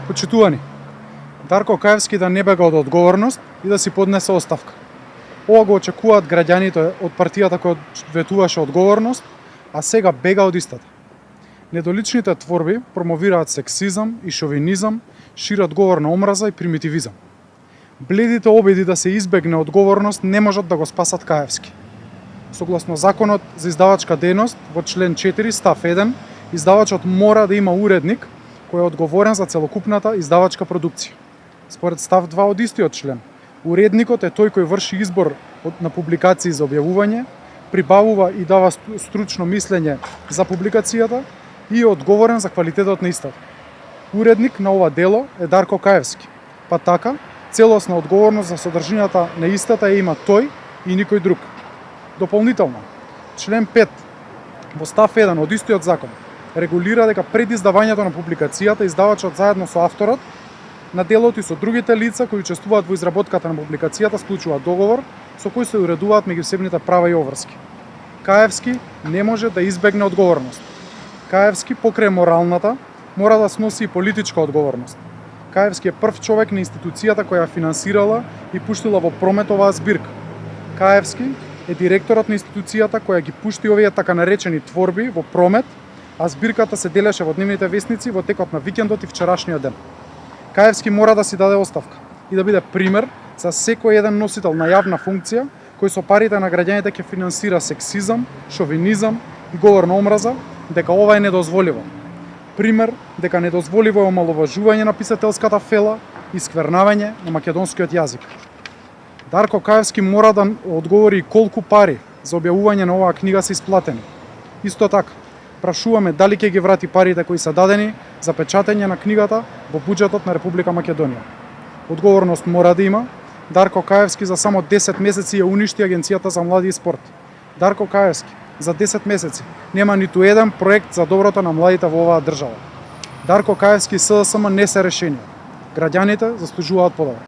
Почитувани, Дарко Каевски да не бега од одговорност и да си поднесе оставка. Ова го очекуваат граѓаните од партијата која ветуваше одговорност, а сега бега од истата. Недоличните творби промовираат сексизам и шовинизам, шират говор на омраза и примитивизам. Бледите обиди да се избегне одговорност не можат да го спасат Каевски. Согласно Законот за издавачка дејност, во член 4 став 1, издавачот мора да има уредник кој е одговорен за целокупната издавачка продукција. Според став 2 од истиот член, уредникот е тој кој врши избор на публикации за објавување, прибавува и дава стручно мислење за публикацијата и е одговорен за квалитетот на истата. Уредник на ова дело е Дарко Каевски, па така целосна одговорност за содржината на истата ја има тој и никој друг. Дополнително, член 5 во став 1 од истиот закон регулира дека пред издавањето на публикацијата издавачот заедно со авторот на делот и со другите лица кои учествуваат во изработката на публикацијата склучуваат договор со кој се уредуваат меѓусебните права и обврски. Каевски не може да избегне одговорност. Каевски покрај моралната мора да сноси и политичка одговорност. Каевски е прв човек на институцијата која финансирала и пуштила во промет оваа збирка. Каевски е директорот на институцијата која ги пушти овие така наречени творби во промет, а збирката се делеше во дневните весници во текот на викендот и вчерашниот ден. Каевски мора да си даде оставка и да биде пример за секој еден носител на јавна функција кој со парите на граѓаните ќе финансира сексизам, шовинизам и говор на омраза, дека ова е недозволиво. Пример дека недозволиво е омаловажување на писателската фела и сквернавање на македонскиот јазик. Дарко Каевски мора да одговори колку пари за објавување на оваа книга се исплатени. Исто така, прашуваме дали ќе ги врати парите кои се дадени за печатење на книгата во буџетот на Република Македонија. Одговорност мора да има. Дарко Каевски за само 10 месеци ја уништи Агенцијата за млади и спорт. Дарко Каевски за 10 месеци нема ниту еден проект за доброто на младите во оваа држава. Дарко Каевски и СДСМ не се решение. Граѓаните заслужуваат подобро.